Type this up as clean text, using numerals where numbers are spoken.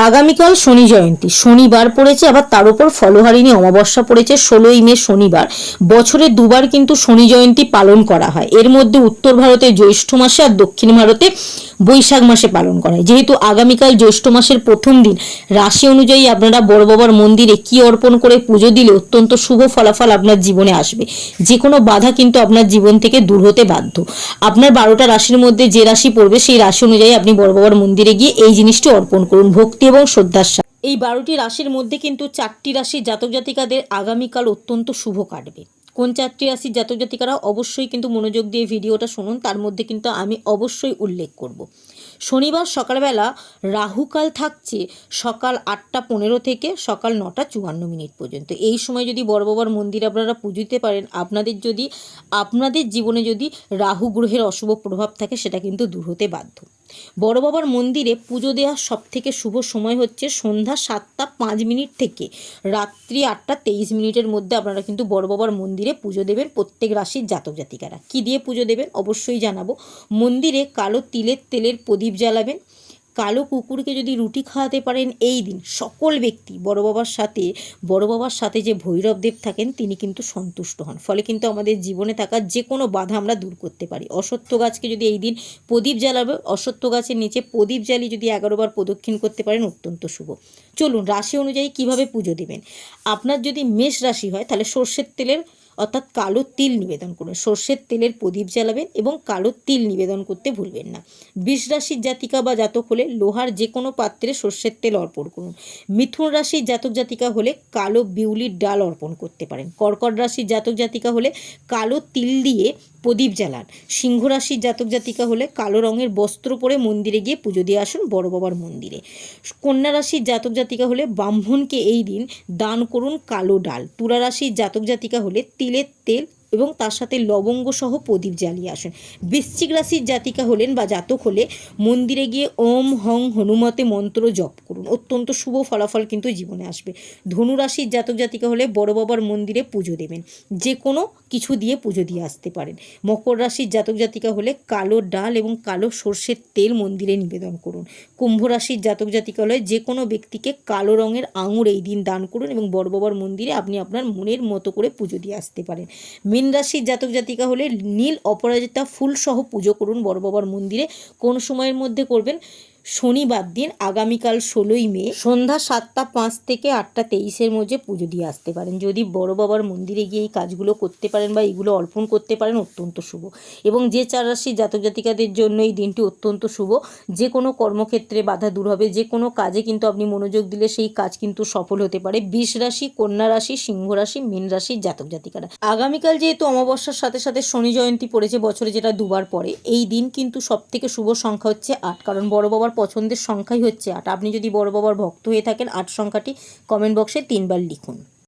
আগামীকাল শনি জয়ন্তী, শনিবার পড়েছে, আবার তার উপর ফলহারিণী অমাবস্যা পড়েছে 16ই মে শনিবার। বছরে দুবার কিন্তু শনি জয়ন্তী পালন করা হয়। এর মধ্যে উত্তর ভারতে জ্যৈষ্ঠ মাসে আর দক্ষিণ ভারতে বৈশাখ মাসে পালন করা হয়। যেহেতু আগামীকাল জ্যৈষ্ঠ মাসের প্রথম দিন, রাশি অনুযায়ী আপনারা বড় বাবার মন্দিরে কি অর্পণ করে পুজো দিলে অত্যন্ত শুভ ফলাফল আপনার জীবনে আসবে। যে কোনো বাধা কিন্তু আপনার জীবন থেকে দূর হতে বাধ্য। আপনার 12টা রাশির মধ্যে যে রাশি পড়বে সেই রাশি অনুযায়ী আপনি বড় বাবার মন্দিরে গিয়ে এই জিনিসটি অর্পণ করুন ভক্তি এবং শ্রদ্ধার সাথে। এই 12টি রাশির মধ্যে কিন্তু 4টি রাশির জাতক জাতিকাদের আগামীকাল অত্যন্ত শুভ কাটবে। কোন 4টি রাশির জাতক জাতিকারা অবশ্যই কিন্তু মনোযোগ দিয়ে ভিডিওটা শুনুন, তার মধ্যে কিন্তু আমি অবশ্যই উল্লেখ করব। শনিবার সকালবেলা রাহুকাল থাকছে সকাল 8টা 15 থেকে সকাল 9টা 54 পর্যন্ত। এই সময় যদি বড় বাবার মন্দিরে আপনারা পুজো দিতে পারেন, আপনাদের জীবনে যদি রাহু গ্রহের অশুভ প্রভাব থাকে সেটা কিন্তু দূর হতে বাধ্য। বড় বাবার মন্দিরে পুজো দেওয়ার সবথেকে শুভ সময় হচ্ছে সন্ধ্যা 7টা 5 থেকে রাত্রি 8টা 23 মধ্যে আপনারা কিন্তু বড় বাবার মন্দিরে পুজো দেবেন। প্রত্যেক রাশির জাতক জাতিকারা কী দিয়ে পুজো দেবেন অবশ্যই জানাবো। মন্দিরে কালো তিলের তেলের প্রদীপ জ্বালাবেন। কালো কুকুরকে যদি রুটি খাওয়াতে পারেন এই দিন, সকল ব্যক্তি বড় বাবার সাথে যে ভৈরবদেব থাকেন তিনি কিন্তু সন্তুষ্ট হন। ফলে কিন্তু আমাদের জীবনে থাকা যে কোনো বাধা আমরা দূর করতে পারি। অশ্বত্থ গাছকে যদি এই দিন প্রদীপ জ্বালাবে, অশ্বত্থ গাছের নিচে প্রদীপ জ্বালিয়ে যদি 11বার প্রদক্ষিণ করতে পারেন অত্যন্ত শুভ। চলুন রাশি অনুযায়ী কিভাবে পুজো দেবেন। আপনার যদি মেষ রাশি হয় তাহলে সর্ষের তেলের অর্থাৎ কালো তিল নিবেদন করুন। সর্ষের তেলের প্রদীপ জ্বালাবেন এবং কালো তিল নিবেদন করতে ভুলবেন না। বৃষ রাশির জাতিকা বা জাতক হলে লোহার যে কোনো পাত্রে সর্ষের তেল অর্পণ করুন। মিথুন রাশির জাতক জাতিকা হলে কালো বিউলির ডাল অর্পণ করতে পারেন। কর্কট রাশির জাতক জাতিকা হলে কালো তিল দিয়ে প্রদীপ জ্বালান। সিংহ রাশির জাতক জাতিকা হলে কালো রঙের বস্ত্র পরে মন্দিরে গিয়ে পুজো দিয়ে আসুন বড় বাবার মন্দিরে। কন্যা রাশির জাতক জাতিকা হলে ব্রাহ্মণকে এই দিন দান করুন কালো ডাল। তুলা রাশির জাতক জাতিকা হলে তিলের তেল এবং তার সাথে লবঙ্গ সহ প্রদীপ জ্বালিয়ে আসুন। বৃশ্চিক রাশির জাতিকা হলেন বা জাতক হলে মন্দিরে গিয়ে ওম হং হনুমতে মন্ত্র জপ করুন। অত্যন্ত শুভ ফলাফল কিন্তু জীবনে আসবে। ধনু রাশির জাতক জাতিকা হলে বড় বাবার মন্দিরে পুজো দেবেন। যে কোনো কিছু দিয়ে পুজো দিয়ে আসতে পারেন। মকর রাশির জাতক জাতিকা হলে কালো ডাল এবং কালো সর্ষের তেল মন্দিরে নিবেদন করুন। কুম্ভ রাশির জাতক জাতিকা হলে যে কোনো ব্যক্তিকে কালো রঙের আঙুর এই দিন দান করুন এবং বড় বাবার মন্দিরে আপনি আপনার মনের মতো করে পুজো দিয়ে আসতে পারেন। মীন রাশির জাতক জাতিকা হলে নীল অপরাজিতা ফুল সহ পুজো করুন বড় বাবার মন্দিরে। কোন সময়ের মধ্যে করবেন? শনিবার দিন আগামীকাল 16ই মে সন্ধ্যা 7টা 5 থেকে 8টা 23 মধ্যে পুজো দিয়ে আসতে পারেন। যদি বড় বাবার মন্দিরে গিয়ে এই কাজগুলো করতে পারেন বা এগুলো অর্পণ করতে পারেন অত্যন্ত শুভ। এবং যে 4 রাশির জাতক জাতিকাদের জন্য এই দিনটি অত্যন্ত শুভ, যে কোনো কর্মক্ষেত্রে বাধা দূর হবে, যে কোনো কাজে কিন্তু আপনি মনোযোগ দিলে সেই কাজ কিন্তু সফল হতে পারে। বৃষ রাশি, কন্যা রাশি, সিংহ রাশি, মীন রাশির জাতক জাতিকারা আগামীকাল যেহেতু অমাবস্যার সাথে সাথে শনি জয়ন্তী পড়েছে, বছরে যেটা দুবার পড়ে, এই দিন কিন্তু সবথেকে শুভ সংখ্যা হচ্ছে 8, কারণ বড় বাবার পছন্দের সংখ্যাই হচ্ছে 8। আপনি যদি বড় বাবার ভক্ত হয়ে থাকেন 8 সংখ্যাটি কমেন্ট বক্সে 3বার লিখুন।